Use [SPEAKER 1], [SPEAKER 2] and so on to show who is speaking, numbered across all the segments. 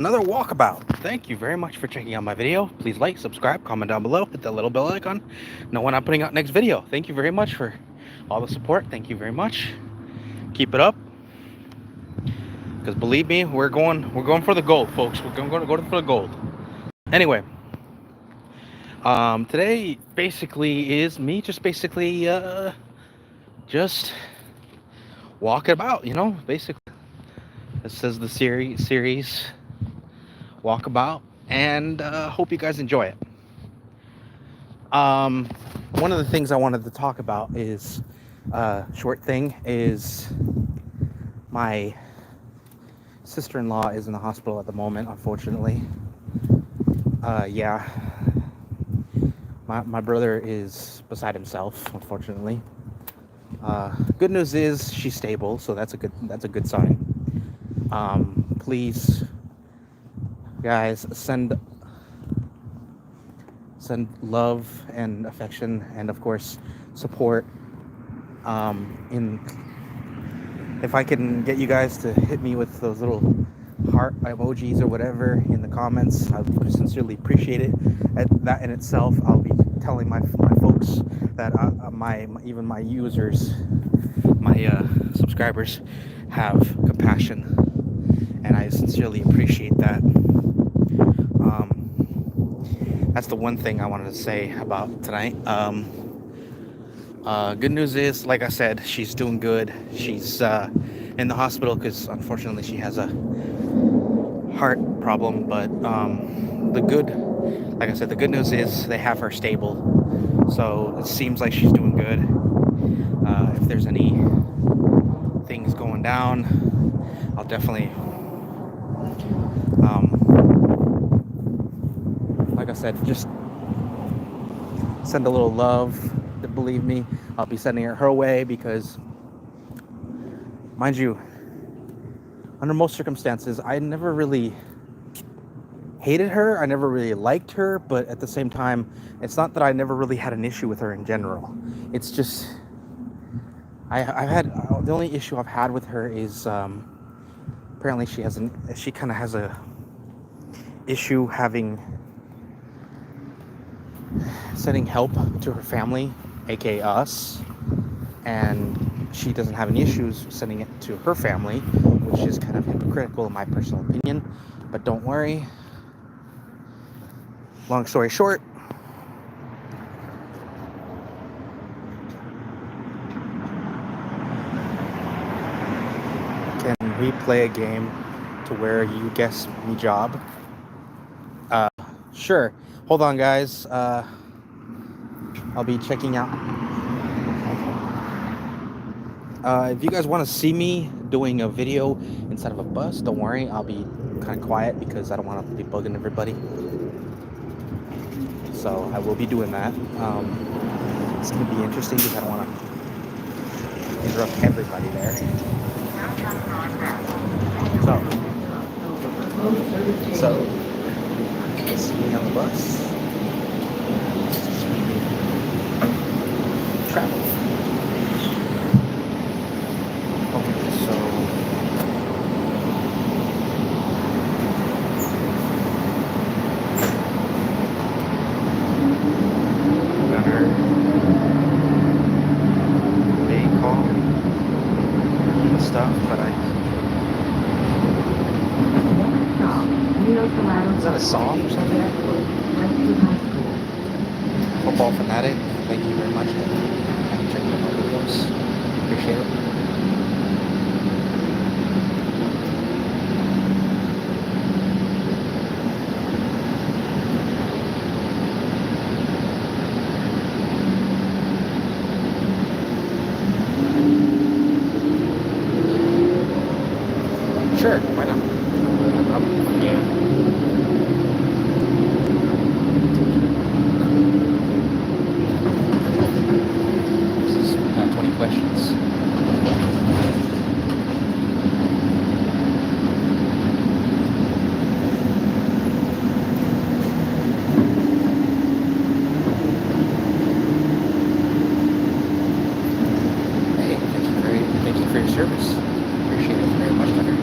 [SPEAKER 1] another walkabout. Thank you very much for checking out my video. Please like, subscribe, comment down below, hit that little bell icon. Know when I'm putting out next video. Thank you very much for all the support. Thank you very much. Keep it up. Because believe me, we're going for the gold, folks. We're going to go for the gold. Anyway, today basically is me just basically just walking about, basically. This is the series walkabout, and hope you guys enjoy it. One of the things I wanted to talk about is short thing is my sister-in-law is in the hospital at the moment, unfortunately. Yeah, my brother is beside himself, unfortunately. Good news is she's stable, so that's a good sign. Please, guys, send love and affection, and of course support. If I can get you guys to hit me with those little heart emojis or whatever in the comments, I would sincerely appreciate it. That in itself, I'll be telling my folks that even my users, my subscribers, have compassion, and I sincerely appreciate that. That's the one thing I wanted to say about tonight. Good news is, like I said, she's doing good. She's in the hospital because unfortunately she has a heart problem. But like I said, the good news is they have her stable. So it seems like she's doing good. If there's any things going down, I'll definitely, like I said, just send a little love. Believe me, I'll be sending it her way because, mind you, under most circumstances, I never really hated her. I never really liked her, but at the same time, it's not that I never really had an issue with her in general. It's just I've had the only issue I've had with her is apparently she kind of has a issue sending help to her family, aka us, and she doesn't have any issues sending it to her family, which is kind of hypocritical in my personal opinion. But don't worry, long story short, can we play a game to where you guess me job? Sure. Hold on, guys. I'll be checking out. If you guys want to see me doing a video inside of a bus, don't worry. I'll be kind of quiet because I don't want to be bugging everybody. So I will be doing that. It's going to be interesting because I don't want to interrupt everybody there. So see me on the bus. Travel. Okay, so another day call and stuff, but is that a song or something? Football fanatic, thank you very much for checking out my videos. Appreciate it. Sure, why not? No problem. Yeah. This is 20 questions. Hey, thank you for your service. Appreciate it very much, brother.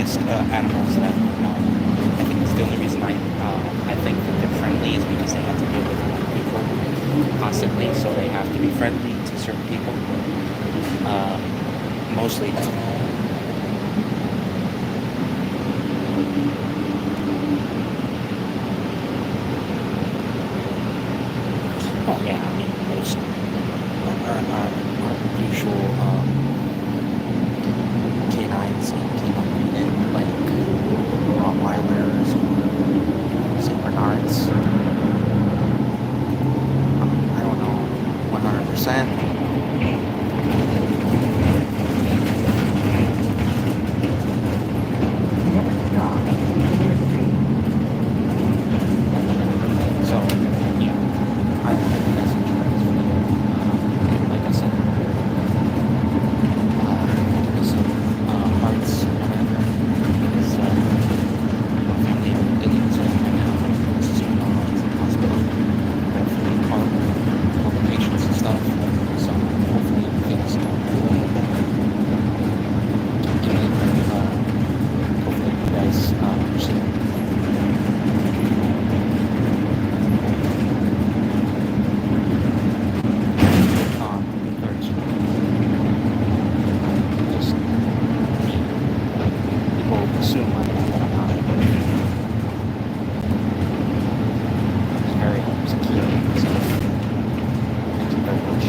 [SPEAKER 2] friendliest animals that I think it's the only reason I think that they're friendly is because they have to deal with people constantly, so they have to be friendly to certain people. Uh, Mostly. Oh yeah, I mean most our usual canines and canine breeding, like Rottweilers, Saint Bernards. I don't know 100%. So yeah, I think that's interesting. Like I said, give me some hearts whenever because my family are digging into it right now. This is going on in the hospital. Hopefully, all the patients and stuff. So hopefully things don't get any hopefully you guys understand. Encourage just people assume I'm not very secure in myself. Thank you very much.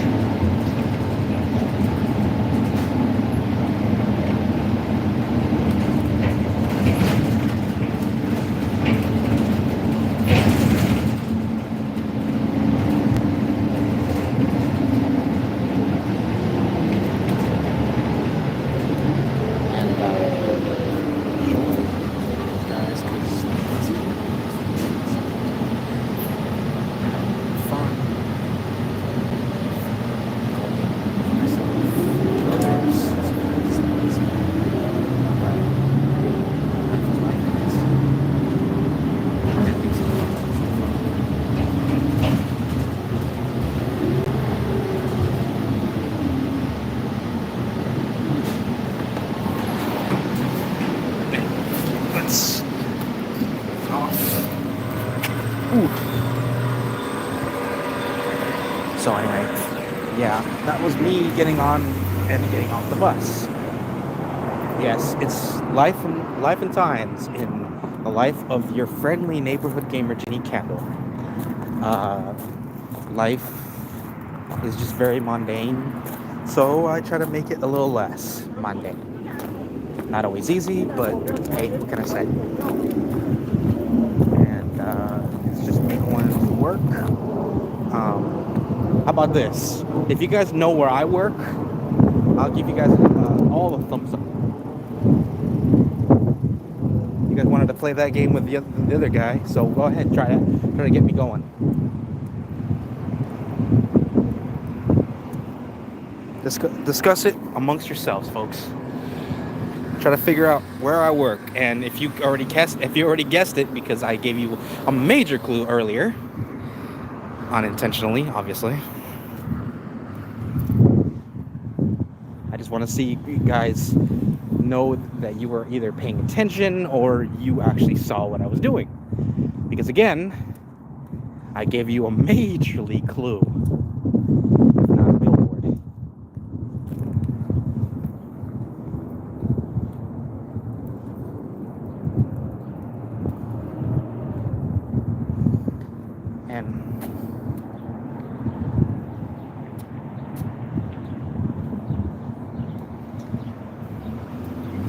[SPEAKER 2] And enjoy guys because having fun, myself, others, let's off. Ooh. So anyway, yeah, that was me getting on and getting off the bus. Yes, it's life and times in the life of your friendly neighborhood gamer Ginny Candle. Uh, Life is just very mundane, so I try to make it a little less mundane. Not always easy, but hey, what can I say? And it's just me going to work. How about this? If you guys know where I work, I'll give you guys all the thumbs up. You guys wanted to play that game with the other guy, so go ahead, try to get me going. Discuss it amongst yourselves, folks. Try to figure out where I work, and if you already guessed it, because I gave you a major clue earlier, unintentionally, obviously. I just want to see you guys know that you were either paying attention or you actually saw what I was doing. Because again, I gave you a majorly clue. Not a billboard.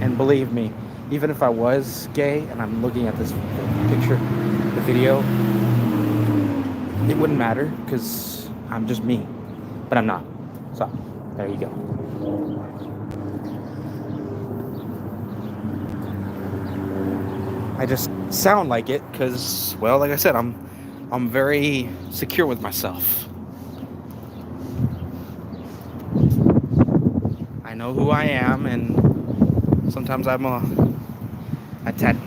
[SPEAKER 2] And believe me, even if I was gay and I'm looking at this picture, the video, it wouldn't matter because I'm just me. But I'm not. So, there you go. I just sound like it because, well, like I said, I'm very secure with myself. I know who I am, and sometimes I'm a tad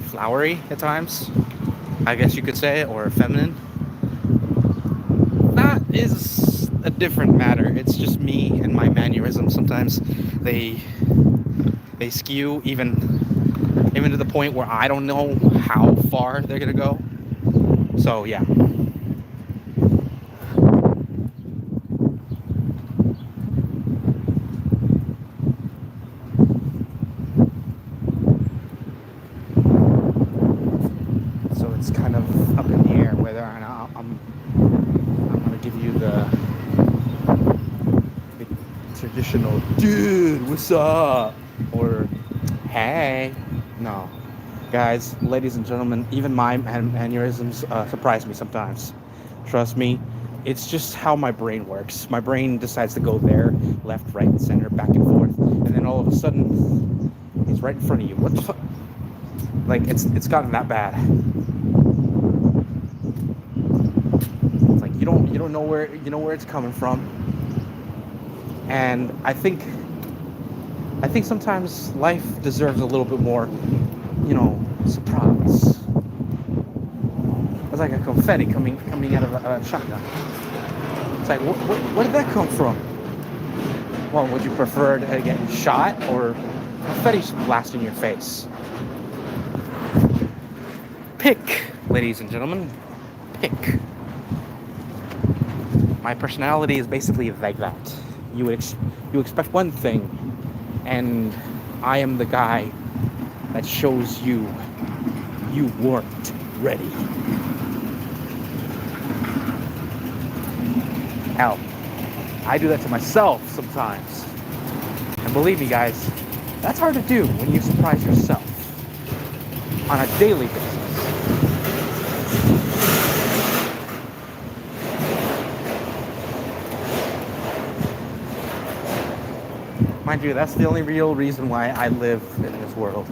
[SPEAKER 2] flowery at times, I guess you could say, or feminine. That is a different matter. It's just me and my mannerisms. Sometimes they
[SPEAKER 1] They skew even to the point where I don't know how far they're gonna go. So yeah. So it's kind of up in the air whether or not I'm gonna give you the traditional dude, what's up? Or hey. No. Guys, ladies and gentlemen, even my aneurysms surprise me sometimes. Trust me, it's just how my brain works. My brain decides to go there, left, right, center, back and forth, and then all of a sudden, it's right in front of you. What the fuck? Like, it's gotten that bad. It's like you don't know where it's coming from, and I think sometimes life deserves a little bit more, surprise. It's like a confetti coming out of a shotgun. It's like, where did that come from? Well, would you prefer to get shot or confetti blast in your face? Pick, ladies and gentlemen, pick. My personality is basically like that. You expect one thing, and I am the guy that shows you weren't ready. Hell, I do that to myself sometimes. And believe me, guys, that's hard to do when you surprise yourself on a daily basis. Mind you, that's the only real reason why I live in this world.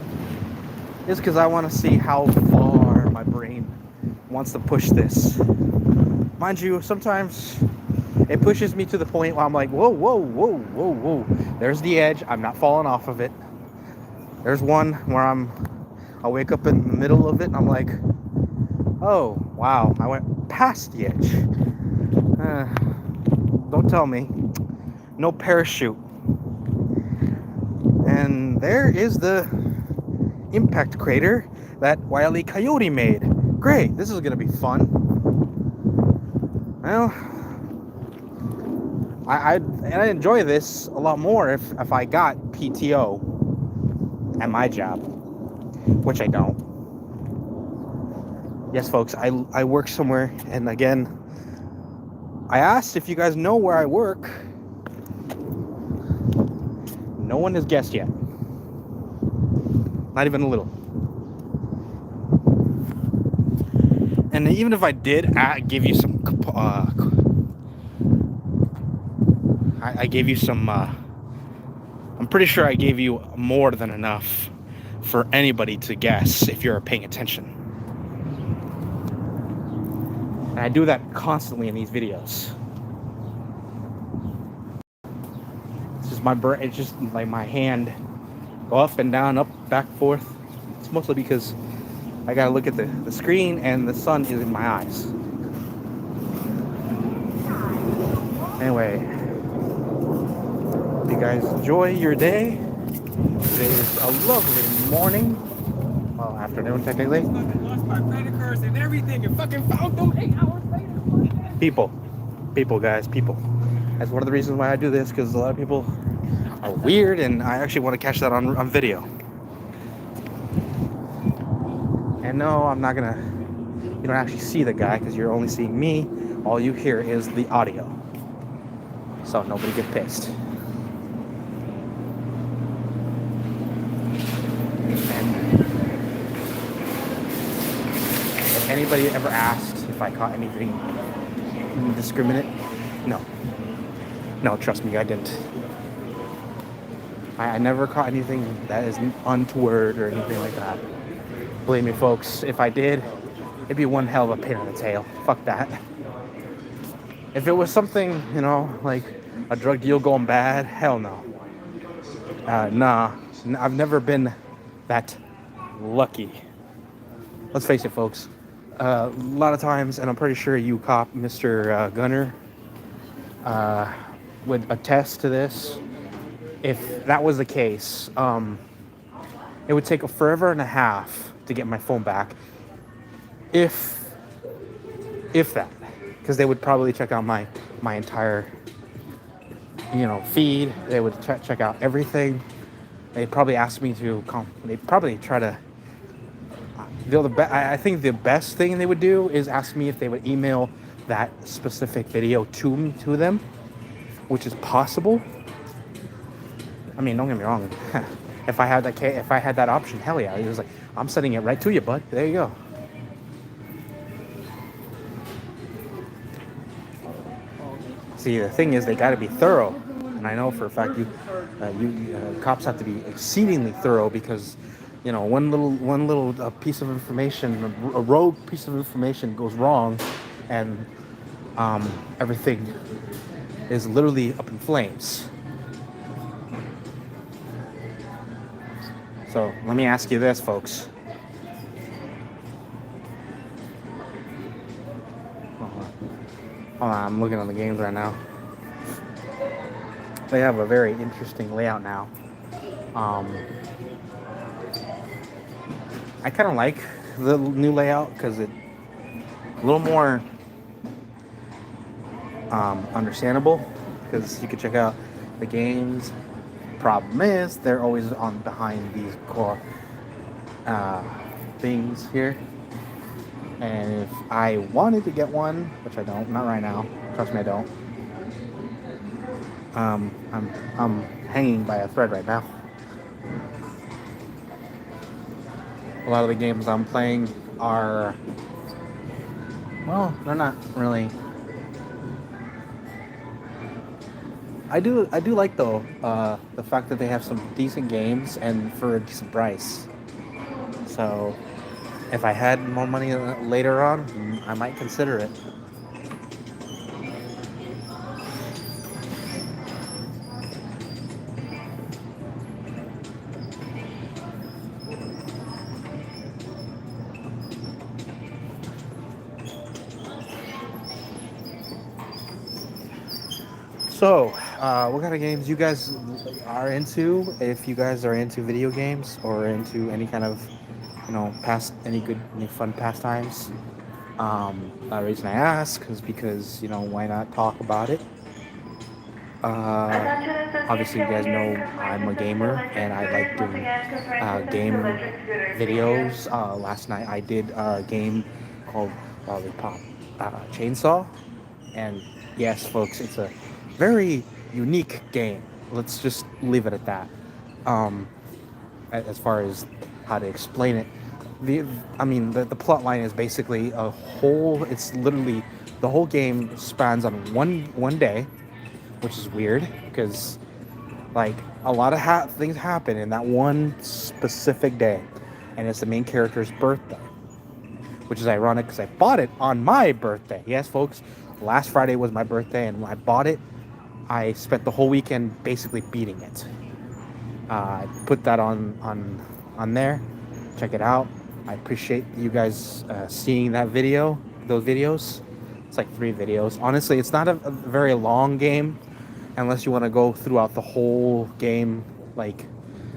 [SPEAKER 1] Is because I want to see how far my brain wants to push this. Mind you, sometimes it pushes me to the point where I'm like, whoa, whoa, whoa, whoa, whoa. There's the edge. I'm not falling off of it. There's one where I'll wake up in the middle of it and I'm like, oh, wow, I went past the edge. Don't tell me. No parachute. And there is the impact crater that Wile E. Coyote made. Great, this is gonna be fun. Well, I enjoy this a lot more if I got PTO at my job, which I don't. Yes, folks, I work somewhere, and again, I asked if you guys know where I work. No one has guessed yet. Not even a little. And even if I did give you some, I gave you some, I'm pretty sure I gave you more than enough for anybody to guess if you're paying attention. And I do that constantly in these videos. It's just my brain, it's just like my hand go up and down, up, back, forth. It's mostly because I gotta look at the screen and the sun is in my eyes. Anyway, hope you guys enjoy your day. Today is a lovely morning. Well, afternoon technically.
[SPEAKER 3] Fucking lost my credit cards and everything and fucking found them 8 hours later.
[SPEAKER 1] People, guys, people. That's one of the reasons why I do this, because a lot of people are weird, and I actually want to catch that on video. And no, I'm not gonna. You don't actually see the guy because you're only seeing me. All you hear is the audio. So nobody get pissed. And if anybody ever asked if I caught anything indiscriminate, no, trust me, I didn't. I never caught anything that is untoward or anything like that. Believe me, folks, if I did, it'd be one hell of a pain in the tail. Fuck that. If it was something, like a drug deal going bad, hell no. Nah, I've never been that lucky. Let's face it, folks. A lot of times, and I'm pretty sure you cop Mr. Gunner would attest to this. If that was the case,
[SPEAKER 2] it would take a forever and a half to get my phone back, if that, because they would probably check out my entire, feed. They would check out everything. They'd probably ask me to they'd probably try to, I think the best thing they would do is ask me if they would email that specific video to them, which is possible. I mean, don't get me wrong. If I had that option, hell yeah. He was like, I'm sending it right to you, bud. There you go. See, the thing is, they got to be thorough, and I know for a fact cops have to be exceedingly thorough, because, one little piece of information, a rogue piece of information goes wrong, and everything is literally up in flames. So let me ask you this, folks. Hold on, I'm looking on the games right now. They have a very interesting layout now. I kind of like the new layout because it's a little more understandable, because you can check out the games. Problem is, they're always on behind these core things here. And if I wanted to get one, which I don't, not right now, trust me, I don't. I'm hanging by a thread right now. A lot of the games I'm playing are, well, they're not really. I do like, though, the fact that they have some decent games and for a decent price. So if I had more money later on, I might consider it. So, what kind of games you guys are into? If you guys are into video games or into any kind of, any fun pastimes. The reason I ask is because, why not talk about it? Obviously, you guys know I'm a gamer and I like doing game videos. Last night I did a game called Lollipop Chainsaw. And yes, folks, it's a very unique game. Let's just leave it at that. As far as how to explain it, the plot line is basically it's literally, the whole game spans on one day, which is weird because, like, a lot of things happen in that one specific day, and it's the main character's birthday, which is ironic because I bought it on my birthday. Yes, folks, last Friday was my birthday, and when I bought it, I spent the whole weekend basically beating it. I put that on there. Check it out. I appreciate you guys seeing those videos. It's like 3 videos. Honestly, it's not a very long game unless you want to go throughout the whole game, like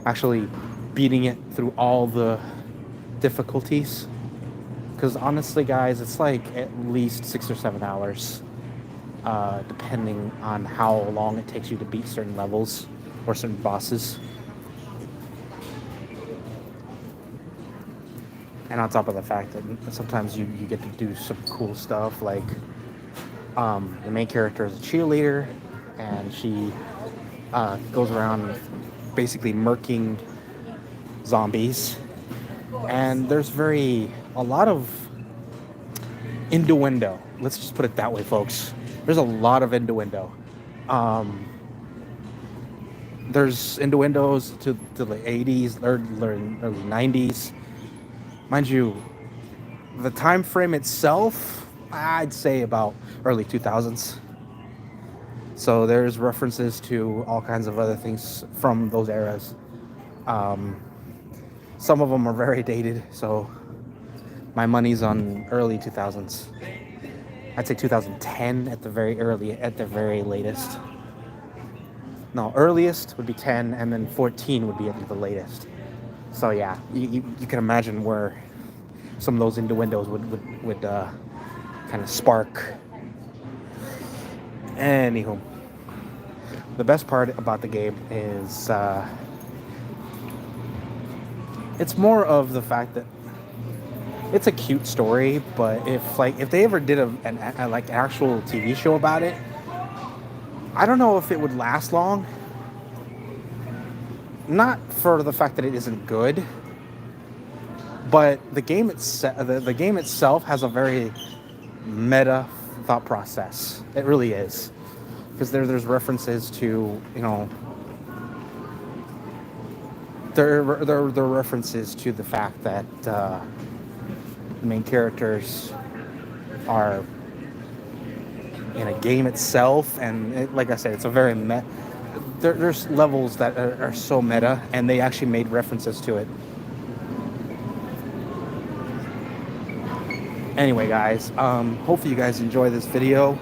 [SPEAKER 2] actually beating it through all the difficulties. Because honestly, guys, it's like at least 6 or 7 hours, depending on how long it takes you to beat certain levels or certain bosses. And on top of the fact that sometimes you get to do some cool stuff, like the main character is a cheerleader, and she goes around basically murking zombies. And there's a lot of innuendo. Let's just put it that way, folks. There's a lot of innuendo. There's innuendos to the 80s, early 90s. Mind you, the time frame itself, I'd say about early 2000s. So there's references to all kinds of other things from those eras. Some of them are very dated, so my money's on early 2000s. I'd say 2010 at the very latest. No, earliest would be 10, and then 14 would be at the latest. So yeah, you can imagine where some of those innuendos would kind of spark. Anywho, the best part about the game is it's more of the fact that it's a cute story, but if they ever did an like actual TV show about it, I don't know if it would last long. Not for the fact that it isn't good, but the game itself has a very meta thought process. It really is, because there's references to, you know, there are references to the fact that the main characters are in a game itself, and like I said, it's a very there's levels that are so meta, and they actually made references to it. Anyway, guys, hopefully you guys enjoy this video.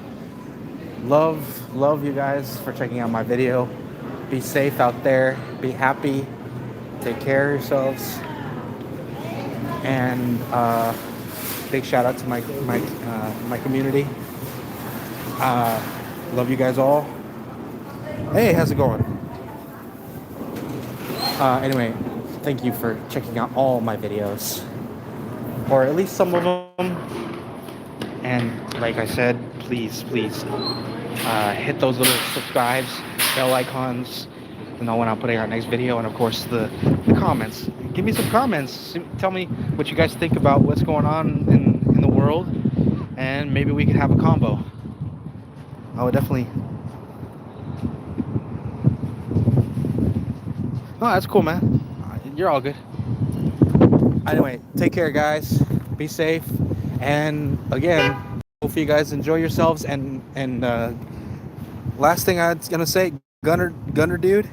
[SPEAKER 2] Love you guys for checking out my video. Be safe out there. Be happy. Take care of yourselves. And big shout out to my community. Love you guys all. Hey, how's it going? Anyway, thank you for checking out all my videos, or at least some of them. And like I said, please hit those little subscribes, bell icons to know when I'm putting out next video, and of course the comments. Give me some comments. Tell me what you guys think about what's going on in the world, and maybe we could have a combo. I would definitely. Oh, that's cool, man. You're all good. Anyway, take care, guys. Be safe. And again, hopefully you guys enjoy yourselves. And last thing I was gonna say, Gunner dude,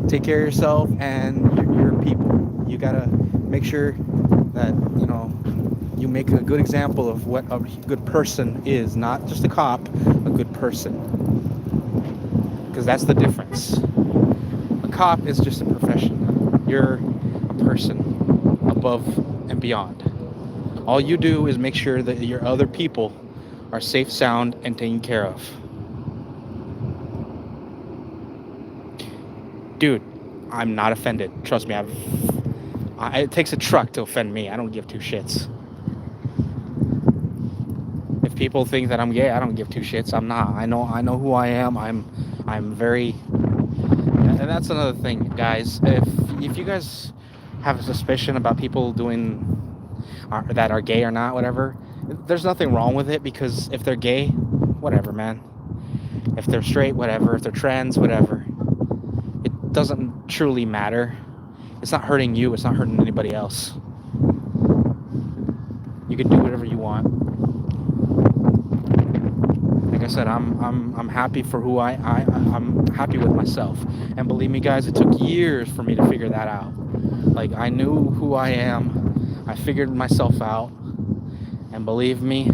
[SPEAKER 2] take care of yourself and your people. You gotta make sure that, you know, you make a good example of what a good person is, not just a cop, a good person. Because that's the difference. A cop is just a profession. You're a person above and beyond. All you do is make sure that your other people are safe, sound, and taken care of. Dude, I'm not offended. Trust me, it takes a truck to offend me. I don't give two shits. If people think that I'm gay, I don't give two shits. I'm not. I know who I am. I'm very. And that's another thing, guys. If you guys have a suspicion about people that are gay or not, whatever, there's nothing wrong with it, because if they're gay, whatever, man. If they're straight, whatever. If they're trans, whatever. It doesn't truly matter. It's not hurting you. It's not hurting anybody else. You can do whatever you want. Like I said, I'm happy for who I'm happy with myself. And believe me, guys, it took years for me to figure that out. Like, I knew who I am. I figured myself out. And believe me,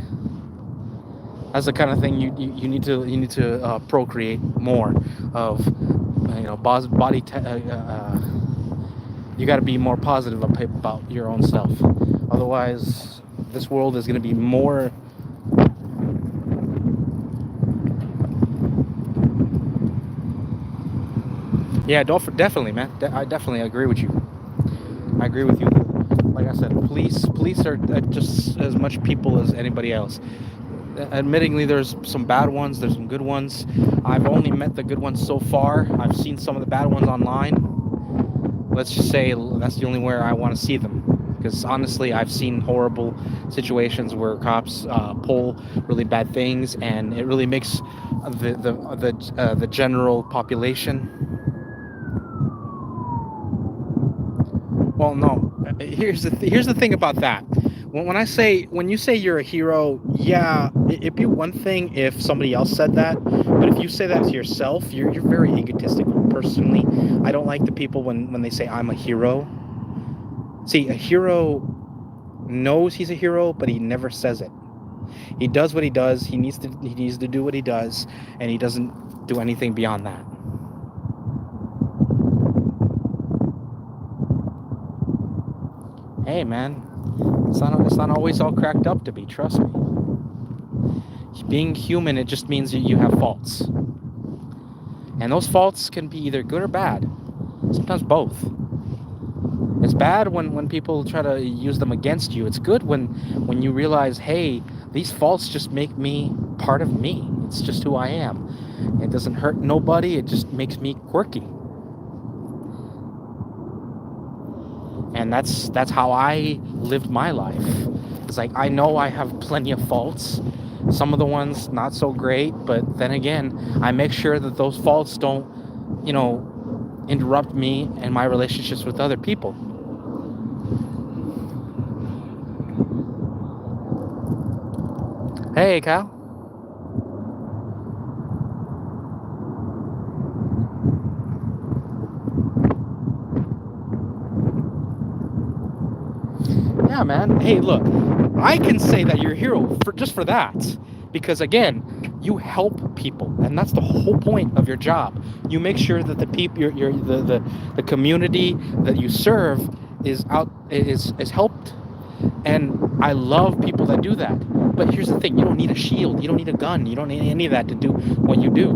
[SPEAKER 2] that's the kind of thing you need to procreate more of. You know, body. You got to be more positive about your own self. Otherwise, this world is going to be more. Yeah, definitely, man. I definitely agree with you. I agree with you. Like I said, police are just as much people as anybody else. Admittingly, there's some bad ones, there's some good ones. I've only met the good ones so far. I've seen some of the bad ones online. Let's just say that's the only where I want to see them. Because honestly, I've seen horrible situations where cops pull really bad things, and it really makes the general population. Well, no. Here's the thing about that. When you say you're a hero, yeah, it'd be one thing if somebody else said that, but if you say that to yourself, you're very egotistical. Personally, I don't like the people when they say I'm a hero. See, a hero knows he's a hero, but he never says it. He does what he does. He needs to do what he does, and he doesn't do anything beyond that. hey man, it's not always all cracked up to be, trust me. Being human, it just means you have faults. And those faults can be either good or bad. Sometimes both. It's bad when people try to use them against you. It's good when you realize, hey, these faults just make me part of me. It's just who I am. It doesn't hurt nobody. It just makes me quirky. And that's how I lived my life. It's like, I know I have plenty of faults. Some of the ones not so great, but then again, I make sure that those faults don't, interrupt me and my relationships with other people. Hey, Cal. Yeah, man. Hey, look, I can say that you're a hero just for that. Because again, you help people, and that's the whole point of your job. You make sure that the people, the community that you serve is helped. And I love people that do that. But here's the thing: you don't need a shield, you don't need a gun, you don't need any of that to do what you do.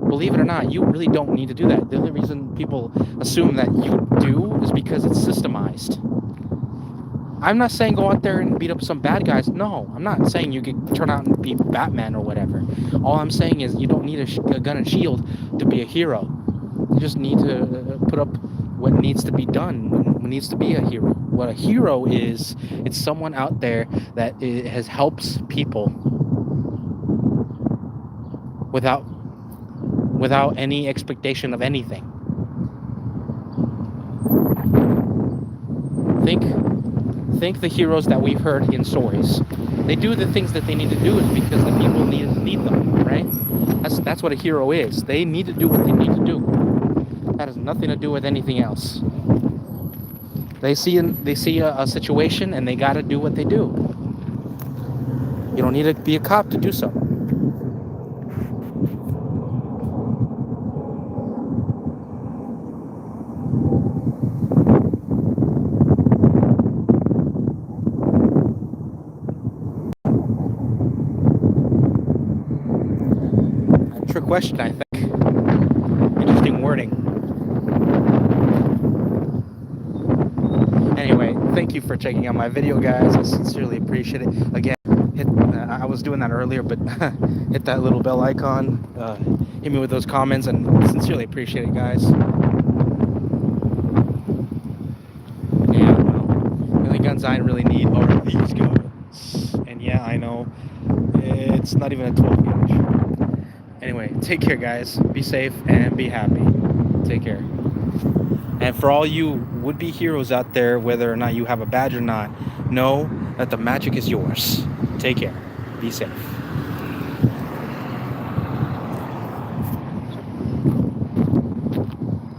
[SPEAKER 2] Believe it or not, you really don't need to do that. The only reason people assume that you do is because it's systemized. I'm not saying go out there and beat up some bad guys. No, I'm not saying you could turn out and be Batman or whatever. All I'm saying is you don't need a gun and shield to be a hero. You just need to put up what needs to be done, what needs to be a hero. What a hero is, it's someone out there that helps people without any expectation of anything. Think the heroes that we've heard in stories. They do the things that they need to do is because the people need them, right? That's what a hero is. They need to do what they need to do. That has nothing to do with anything else. They see a situation and they got to do what they do. You don't need to be a cop to do so. Trick question, I think. Interesting wording. Anyway, thank you for checking out my video, guys. I sincerely appreciate it. Again, I was doing that earlier, but hit that little bell icon. Hit me with those comments, and sincerely appreciate it, guys. Yeah, well, the only guns I really need are these guns. And yeah, I know it's not even a 12 gauge. Anyway, take care, guys. Be safe and be happy. Take care. And for all you would-be heroes out there, whether or not you have a badge or not, know that the magic is yours. Take care. Be safe.